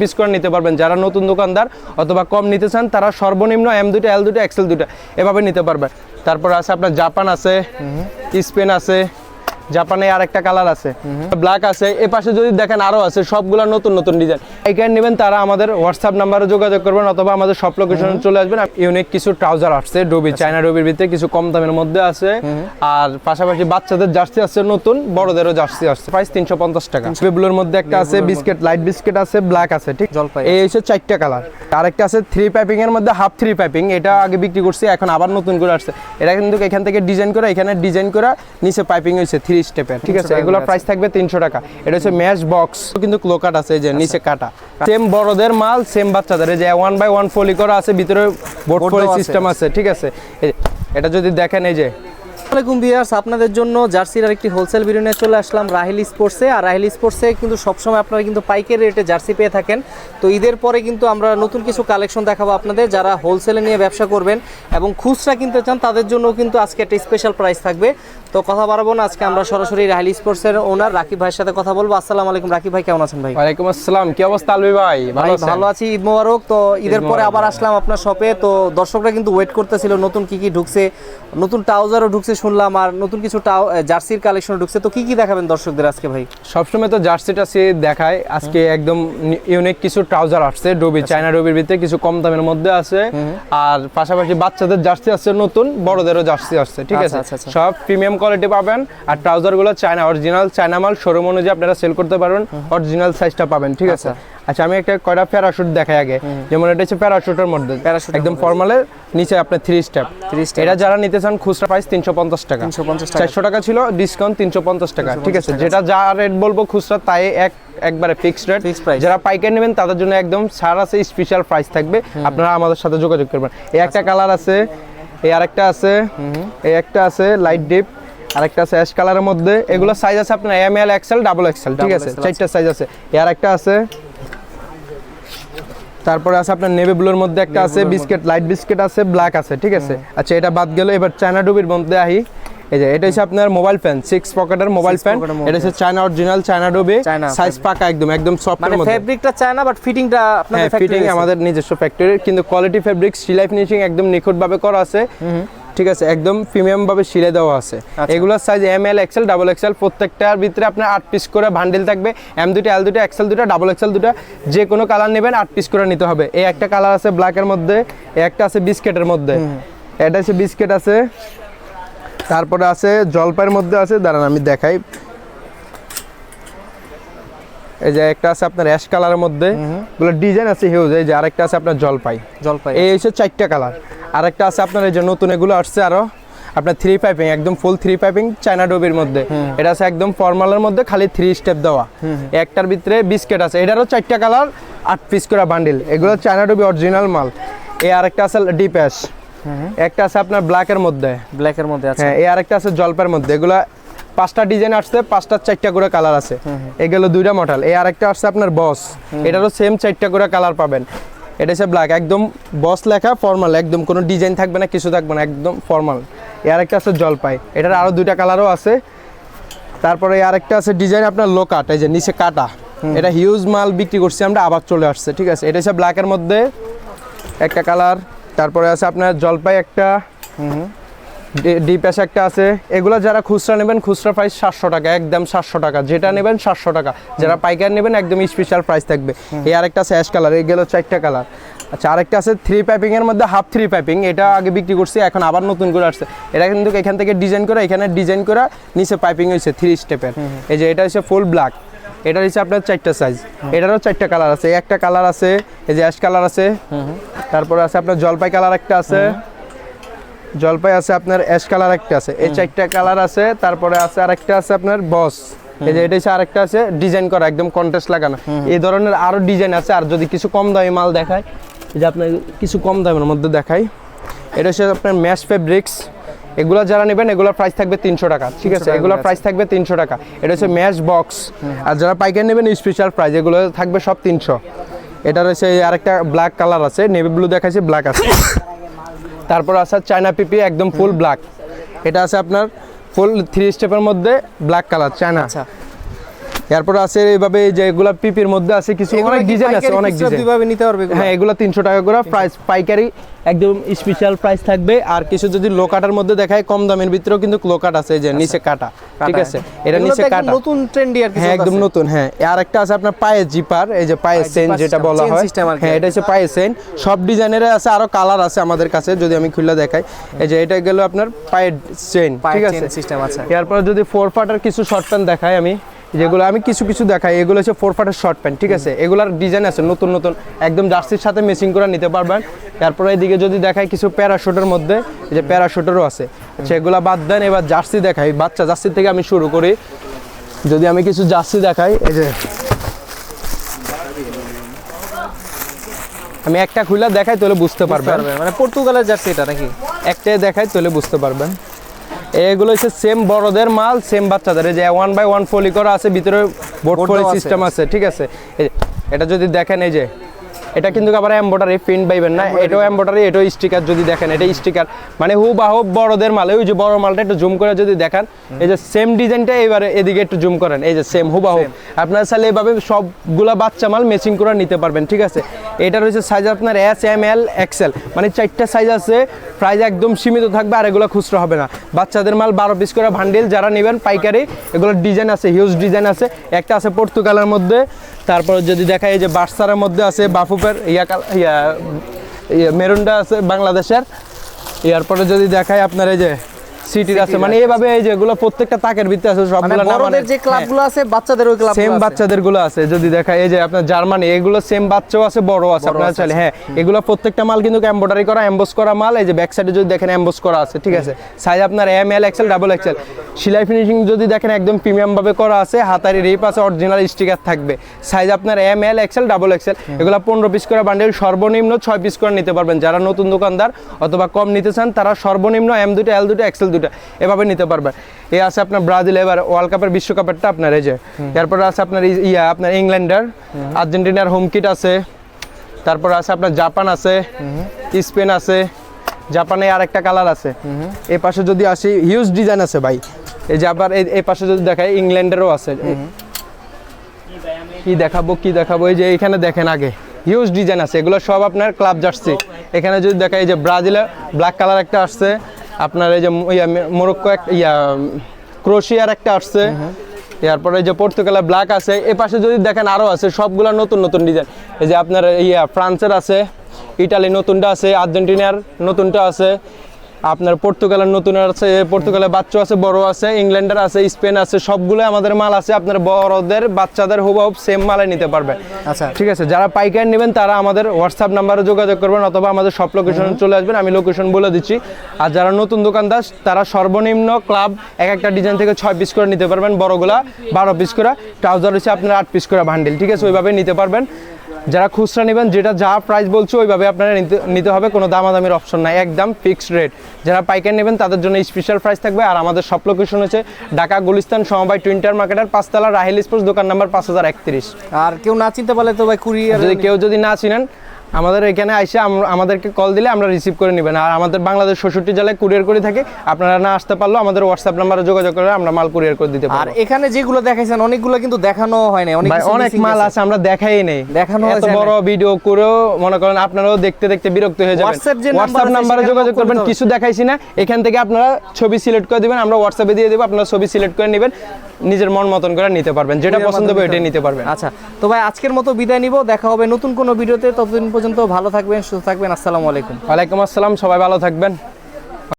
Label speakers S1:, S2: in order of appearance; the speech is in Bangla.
S1: পিস করে নিতে পারবেন। যারা নতুন দোকানদার অথবা কম নিতে চান তারা সর্বনিম্ন M2 L2 XL2 এভাবে নিতে পারবেন। তারপর আছে আপনার জাপান আছে, স্পেন আছে, জাপানে আরেকটা কালার আছে, ব্ল্যাক আছে। এ পাশে যদি দেখেন আরো আছে, সবগুলা নতুন নতুন ডিজাইন। এইখানে নেবেন তারা আমাদের হোয়াটসঅ্যাপ নাম্বারে যোগাযোগ করবেন অথবা আমাদের সব লোকেশনে চলে আসবেন। ইউনিক কিছু ট্রাউজার আসছে ডুবি, চায়না ডুবির ভিতরে কিছু কম দামের মধ্যে আছে। আর পাশাপাশি বাচ্চাদের জার্সি আছে নতুন, বড়দেরও জার্সি আসছে। প্রাইস 350 টাকা। বেবুলোর মধ্যে একটা আছে বিস্কিট, লাইট বিস্কিট আছে, ব্ল্যাক আছে, ঠিক জলপাই। এই হচ্ছে 4টা কালার। আরেকটা আছে 3 পাইপিং এর মধ্যে হাফ 3 পাইপিং, এটা আগে বিক্রি করছি, এখন আবার নতুন করে আসছে। এটা কিন্তু এখান থেকে ডিজাইন করে, এখানে ডিজাইন করে নিচে পাইপিং হয়েছে 3 স্টেপের, ঠিক আছে। এগুলো প্রাইস থাকবে 300 টাকা। এটা হচ্ছে ম্যাশ বক্স, কিন্তু ক্লোকাট আছে, এই যে নিচে কাটা। সেম বড়দের মাল, সেম বাচ্চাদের, এই যে 1/1 ফলি করা আছে, ভিতরে বোর্ড ফলি সিস্টেম আছে, ঠিক আছে। এটা যদি দেখেন, এই যে
S2: আসসালামু আলাইকুম ভিউয়ার্স, আপনাদের জন্য জার্সির আরেকটি হোলসেল ভিডিও নিয়ে চলে আসলাম রাহেল স্পোর্টসে। আর রাহেল স্পোর্টসে কিন্তু সবসময় আপনারা কিন্তু পাইকারি রেটে জার্সি পেয়ে থাকেন। তো ঈদের পরে কিন্তু আমরা নতুন কিছু কালেকশন দেখাবো আপনাদের। যারা হোলসেলে নিয়ে ব্যবসা করবেন এবং খুচরা কিনতে চান তাদের জন্য কিন্তু আজকে একটা স্পেশাল প্রাইস থাকবে। তো কথা বাড়াবো না, আজকে আমরা সরাসরি রাহেল স্পোর্টসের ওনার রাকিব ভাইয়ের সাথে কথা বলবো। আসসালামু আলাইকুম রাকিব ভাই, কেমন আছেন ভাই?
S1: ওয়ালাইকুম আসসালাম, কি অবস্থা আলবি ভাই?
S2: ভালো আছি, ঈদ মোবারক। তো ঈদের পরে আবার আসলাম আপনার শপে। তো দর্শকরা কিন্তু ওয়েট করতেছিল নতুন কি কি ঢুকছে, নতুন ট্রাউজারও ঢুকছে শুনলাম, আর নতুন কিছু জার্সির কালেকশন ঢুকছে। তো কি কি দেখাবেন দর্শকদের আজকে ভাই?
S1: সবসময় তো জার্সিটা দেখায়, আজকে একদম ইউনিক কিছু ট্রাউজার আসছে ডুবি, চায়না ডুবির ভিতরে কিছু কম দামের মধ্যে আছে। আর পাশাপাশি বাচ্চাদের জার্সি আছে নতুন, বড়দেরও জার্সি আসছে, ঠিক আছে। সব প্রিমিয়াম কোয়ালিটি পাবেন। আর ট্রাউজার গুলো চায়না, অরিজিনাল চায়না মাল, শোরুম অনুযায়ী আপনারা সেল করতে পারবেন, অরিজিনাল সাইজটা পাবেন, ঠিক আছে। আচ্ছা, আমি একটা কয়টা প্যারাশুট দেখাই আগে। যেমন এটা হচ্ছে প্যারাশুটের মধ্যে, একদম ফর্মালের নিচে আপনার 3 স্টেপ। এটা যারা নিতে চান খুচরা প্রাইস 350 টাকা। 400 টাকা ছিল, ডিসকাউন্ট 350 টাকা, ঠিক আছে। যেটা যা রেট বলবো খুচরা তাই একবারে ফিক্সড রেট। যারা পাইকারি নেবেন তাদের জন্য একদম ছাড় আছে, স্পেশাল প্রাইস থাকবে, আপনারা আমাদের সাথে যোগাযোগ করবেন। এই একটা কালার আছে, এই আরেকটা আছে, এই একটা আছে লাইট ডিপ, আরেকটা আছে অ্যাশ কালারের মধ্যে। এগুলো সাইজ আছে আপনার ML XL ডাবল XL, ঠিক আছে, 4টা সাইজ আছে। এই আরেকটা আছে, তারপরে আছে আপনার নেভি ব্লুর মধ্যে একটা আছে বিস্কিট, লাইট বিস্কিট আছে, ব্ল্যাক আছে, ঠিক আছে। আচ্ছা, এটা বাদ গেল, এবার চায়না ডুবির মধ্যে আহি। এই যে এটা হচ্ছে আপনার মোবাইল ফ্যান, 6 পকেটের মোবাইল ফ্যান। এটা হচ্ছে চায়না অরিজিনাল চায়না ডুবি, সাইজ পাকা, একদম সফট এর মধ্যে।
S2: ফেব্রিকটা চায়না, বাট ফিটিংটা আপনাদের ফ্যাক্টরি,
S1: ফিটিং আমাদের নিজস্ব ফ্যাক্টরি, কিন্তু কোয়ালিটি ফেব্রিক, সেলাই ফিনিশিং একদম নিখুঁত ভাবে করা আছে, ঠিক আছে। একদম প্রিমিয়াম ভাবে সিলে দেওয়া আছে। এগুলোর size ML XL double XL, প্রত্যেকটার ভিতরে আপনার 8 পিস করে বান্ডিল থাকবে। M2 L2 XL2 double XL 2, যে কোনো কালার নেবেন 8 পিস করে নিতে হবে। এই একটা কালার আছে ব্ল্যাকের মধ্যে, এই একটা আছে বিস্কিটের মধ্যে, এটা হচ্ছে বিস্কিট আছে। তারপরে আছে জলপাইয়ের মধ্যে আছে, দাঁড়ান আমি দেখাই। এই যে একটা আছে আপনার অ্যাশ কালারের মধ্যে, এগুলো ডিজাইন আছে হিউজ। এই যে আরেকটা আছে আপনার জলপাই, এই হচ্ছে 4টা কালার। আরেকটা আছে আপনার এই যে নতুন, এগুলো আসছে আরো আপনার 3 পাইপিং, একদম ফুল 3 পাইপিং চায়না ডুবির মধ্যে। এটা আছে একদম ফর্মালের মধ্যে, খালি 3 স্টেপ দেওয়া। একটার ভিতরে বিস্কিট আছে, এটারও 4টা কালার, 8 পিস করে বান্ডিল। এগুলো চায়না ডুবি অরিজিনাল মাল। এই আরেকটা আছে ডিপ অ্যাশ, একটা আছে আপনার ব্ল্যাকের মধ্যে, আছে। হ্যাঁ, এই আরেকটা আছে জলপাইয়ের মধ্যে। এগুলা 5টা ডিজাইন আসছে, 5টার 4টা করে কালার আছে। এগুলো 2টা মডেল। এই আরেকটা আসছে আপনার বস, এটারও সেম 4টা করে কালার পাবেন। এটা হচ্ছে ব্ল্যাক, একদম বস লেখা, ফর্মাল, একদম কোনো ডিজাইন থাকবে না, কিছু থাকবে না, একদম ফর্মাল। এই আরেকটা আছে জলপাই, এটার আরো 2টা কালারও আছে। তারপরে এই আরেকটা আছে ডিজাইন আপনার লোকাট, এই যে নিচে কাটা। এটা হিউজ মাল বিক্রি করছি আমরা, আবার চলে আসছে, ঠিক আছে। এটা হচ্ছে ব্ল্যাকের মধ্যে একটা কালার। তারপরে আছে আপনার জলপাই একটা, ডিপ অ্যাশ একটা আছে। এগুলো যারা খুচরা নেবেন খুচরা প্রাইস 700 টাকা, একদম 700 টাকা। যেটা নেবেন 700 টাকা, যারা পাইকারি নেবেন একদম স্পেশাল প্রাইস থাকবে। এই আরেকটা আছে অ্যাশ কালার, এই গেল 4টা কালার। আচ্ছা, আরেকটা আছে 3 পাইপিং এর মধ্যে হাফ 3 পাইপিং, এটা আগে বিক্রি করছি, এখন আবার নতুন করে আসছে। এটা কিন্তু এখান থেকে ডিজাইন করে, এখানে ডিজাইন করে নিচে পাইপিং হয়েছে 3 স্টেপের। এই যে এটা হচ্ছে ফুল ব্ল্যাক, এটা হচ্ছে আপনার 4টা সাইজ। এটারও 4টা কালার আছে, একটা কালার আছে, এই যে অ্যাশ কালার আছে। তারপরে আছে আপনার জলপাই কালার একটা আছে, জলপাই আছে আপনার অ্যাশ কালার একটা আছে, এই 4টা কালার আছে। তারপরে আছে আরেকটা আছে আপনার বস, এই যে এটা হচ্ছে আরেকটা আছে ডিজাইন করা, একদম কন্ট্রাস্ট লাগানো। এই ধরনের আরো ডিজাইন আছে। আর যদি কিছু কম দামি মাল দেখায়, এই যে আপনার কিছু কম দামের মধ্যে দেখাই, এটা হচ্ছে আপনার ম্যাশ ফেব্রিক্স। এগুলো যারা নেবেন এগুলোর প্রাইস থাকবে 300 টাকা, ঠিক আছে। এগুলোর প্রাইস থাকবে 300 টাকা। এটা হচ্ছে ম্যাশ বক্স। আর যারা পাইকারি নেবেন স্পেশাল প্রাইস, এগুলো থাকবে সব 300। এটা রয়েছে আরেকটা ব্ল্যাক কালার আছে, নেভি ব্লু দেখাচ্ছি, ব্ল্যাক আছে। তারপর আছে চায়না পিপি, একদম ফুল ব্ল্যাক। এটা আছে আপনার ফুল 3 স্টেপের মধ্যে ব্ল্যাক কালার চায়না। এরপর আছে এইভাবে যেগুলা পিপির মধ্যে আছে কিছু অনেক ডিজাইন আছে, অনেক ডিজাইন
S2: দুইভাবে নিতে পারবে এগুলো?
S1: হ্যাঁ, এগুলা 300 টাকা করে প্রাইস, পাইকারি একদম স্পেশাল প্রাইস থাকবে। আর কিছু যদি লো কাটার মধ্যে দেখায়, কম দামের ভিতরেও কিন্তু লো কাট আছে, এই যে নিচে কাটা, ঠিক আছে, এটা
S2: এগুলো
S1: নিচে
S2: তো একদম
S1: কাটা,
S2: নতুন ট্রেন্ডি আর কি।
S1: হ্যাঁ একদম নতুন। হ্যাঁ, আর একটা আছে আপনার পায়ের জিপার, এই যে পায়ের চেন যেটা বলা হয়, হ্যাঁ এটা হচ্ছে পায়ের চেন, সব ডিজাইনের আছে, আরো কালার আছে আমাদের কাছে, যদি আমি খুলে দেখাই। এই যে এটা গেল আপনার পায়ের চেন, ঠিক আছে,
S2: সিস্টেম আছে।
S1: এরপর যদি 4 পার্টের কিছু শর্ট প্যান্ট দেখাই আমি, যেগুলো আমি কিছু কিছু দেখাই, এগুলো হচ্ছে 4 পার্টের শর্ট প্যান্ট, ঠিক আছে, এগুলার ডিজাইন আছে নতুন নতুন, একদম জার্সির সাথে ম্যাচিং করে নিতে পারবেন। তারপরে এদিকে যদি দেখাই কিছু প্যারাশুটের মধ্যে, এই যে প্যারাশুটেরও আছে, সেগুলা বাদ দেন, এবার জার্সি দেখাই, বাচ্চা জার্সি থেকে আমি শুরু করি। যদি আমি কিছু জার্সি দেখাই, এই যে আমি একটা খুলে দেখাই তাহলে বুঝতে পারবেন,
S2: মানে পর্তুগালের জার্সি এটা নাকি?
S1: একটাই দেখাই তাহলে বুঝতে পারবেন। এগুলো হচ্ছে সেম বড়দের মাল, সেম বাচ্চাদের, এই যে 1/1 ফলি করা আছে, ভিতরে বোর্ড ফলি সিস্টেম আছে, ঠিক আছে। এটা যদি দেখেন, এই যে এটা কিন্তু আবার এমব্রয়ডারি, প্রিন্ট পাইবেন না, এটাও এমব্রয়ডারি, এটাও স্টিকার। যদি দেখেন এটা স্টিকার, মানে হুবাহু বড়দের মাল। ওই যে বড় মালটা একটু জুম করে যদি দেখান, এই যে সেম ডিজাইনটা, এবারে এদিকে একটু জুম করেন, এই যে সেম হুবাহু। আপনারা চাইলে এইভাবে সবগুলা বাচ্চা মাল ম্যাচিং করে নিতে পারবেন, ঠিক আছে। এটার হচ্ছে সাইজ আপনার S, M, L, XL, মানে 4টা সাইজ আছে। প্রাইস একদম সীমিত থাকবে, আর এগুলো খুচরা হবে না। বাচ্চাদের মাল 12 পিস করে বান্ডিল, যারা নেবেন পাইকারি, এগুলোর ডিজাইন আছে, হিউজ ডিজাইন আছে। একটা আছে পর্তুগালের মধ্যে, তারপর যদি দেখাই এই যে বার্সারের মধ্যে আছে, বাফুপের মেরুনটা আছে বাংলাদেশের। এরপরে যদি দেখাই আপনার এই যে সিটির আছে, মানে এইভাবে এই যেগুলো প্রত্যেকটা তাকের ভিতরে আছে, সবগুলো না, মানে
S2: যে ক্লাবগুলো আছে বাচ্চাদের ওই ক্লাব
S1: সেম বাচ্চাদের গুলো আছে। যদি দেখাই এই যে আপনার জার্মানি, এগুলো সেম বাচ্চাও আছে, বড় আছে, আপনারা চাইলে, হ্যাঁ এগুলো প্রত্যেকটা মাল কিন্তু এমব্রয়ডারি করা, এমবস করা মাল। এই যে ব্যাক সাইডে যদি দেখেন এমবস করা আছে, ঠিক আছে। সাইজ আপনার M, L, XL, XXL। সেলাই ফিনিশিং যদি দেখেন একদম প্রিমিয়াম ভাবে করা আছে, হাতারি রিপ আছে, অরিজিনাল স্টিকার থাকবে। সাইজ আপনার M, L, XL, XXL। এগুলো 15 পিস করে বান্ডেল, সর্বনিম্ন 6 পিস করে নিতে পারবেন। যারা নতুন দোকানদার অথবা কম নিতে চান, তারা সর্বনিম্ন M2, L2, XL2 এভাবে নিতে পারবেন। এই আছে আপনার ব্রাজিল, এবার ওয়ার্ল্ড কাপের বিশ্বকাপেরটা আপনার, এই যে এরপরে আছে আপনার আপনার ইংল্যান্ডার, আর্জেন্টিনার হোম কিট আছে, তারপর আছে আপনার জাপান আছে, স্পেন আছে, জাপানে আরেকটা কালার আছে। এই পাশে যদি আসি, হিউজ ডিজাইন আছে ভাই। এই যে আবার এই পাশে যদি দেখাই, ইংল্যান্ডেরও আছে। কি দেখাবো, এই যে এখানে দেখেন আগে হিউজ ডিজাইন আছে, এগুলো সব আপনার ক্লাব জার্সি। এখানে যদি দেখাই, এই যে ব্রাজিলের ব্ল্যাক কালার একটা আসছে, আপনার এই যে মরক্কো ক্রোয়েশিয়ার একটা আসছে, এরপরে এই যে পর্তুগালের ব্ল্যাক আছে। এ পাশে যদি দেখেন আরো আছে, সবগুলা নতুন নতুন ডিজাইন। এই যে আপনার ফ্রান্সের আছে, ইটালি নতুনটা আছে, আর্জেন্টিনার নতুনটা আছে, আপনার পর্তুগালের নতুন আছে, পর্তুগালের বাচ্চা আছে, বড় আছে, ইংল্যান্ডের আছে, স্পেন আছে, সবগুলো আমাদের মাল আছে। আপনার বড়দের বাচ্চাদের হুবহু সেম মালে নিতে পারবেন।
S2: আচ্ছা,
S1: ঠিক আছে। যারা পাইকারি নেবেন তারা আমাদের হোয়াটসঅ্যাপ নাম্বারে যোগাযোগ করবেন, অথবা আমাদের সব লোকেশনে চলে আসবেন, আমি লোকেশন বলে দিচ্ছি। আর যারা নতুন দোকানদার, তারা সর্বনিম্ন ক্লাব একটা ডিজাইন থেকে 6 পিস করে নিতে পারবেন, বড়গুলা 12 পিস করে, ট্রাউজার হচ্ছে আপনার 8 পিস করে বান্ডিল, ঠিক আছে, ওইভাবে নিতে পারবেন। যারা খুচরা নেবেন, যেটা যা প্রাইস বলছো ওইভাবে আপনারা নিতে হবে, কোনো দামাদামির অপশন নাই, একদম ফিক্সড রেট। যারা পাইকারি নেবেন তাদের জন্য স্পেশাল প্রাইস থাকবে। আর আমাদের সব লোকেশন হচ্ছে ঢাকা গুলিস্তান সমবায় টুইন্টার মার্কেটের 5 তলা, রাহিল স্পোর্টস, দোকান নাম্বার 5031।
S2: আর কেউ না চিনতে পারলে তো ভাই কুরিয়ার,
S1: কেউ যদি না চিনেন, আমাদের এখানে আইসে আমাদেরকে কল দিলে আমরা রিসিভ করে নেবেন। আর আমাদের বাংলাদেশ 66 জেলায় কুরিয়ার করে থাকি, আপনারা না আসতে পারলেও আমাদের হোয়াটসঅ্যাপ নাম্বারে যোগাযোগ করে আমরা মাল কুরিয়ার করে দিতে পারবো।
S2: আর এখানে যেগুলো দেখাইছেন অনেকগুলো কিন্তু দেখানো হয় না,
S1: অনেক মাল আছে আমরা দেখাই নেই,
S2: দেখানো
S1: এত বড় ভিডিও করেও মনে করেন আপনারাও দেখতে দেখতে বিরক্ত হয়ে যাবেন। হোয়াটসঅ্যাপ নাম্বারে যোগাযোগ করবেন, কিছু দেখাইছি না, এখান থেকে আপনারা ছবি সিলেক্ট করে দিবেন, আমরা হোয়াটসঅ্যাপে দিয়ে দেব, আপনারা ছবি সিলেক্ট করে নেবেন, নিজের মন মতন করে নিতে পারবেন, যেটা পছন্দ হবে ওইটাই নিতে পারবেন।
S2: আচ্ছা, তো ভাই আজকের মতো বিদায় নিব, দেখা হবে নতুন কোনো ভিডিওতে। ততদিন পর্যন্ত ভালো থাকবেন, সুস্থ থাকবেন। আসসালামু আলাইকুম।
S1: ওয়ালাইকুম আসসালাম, সবাই ভালো থাকবেন।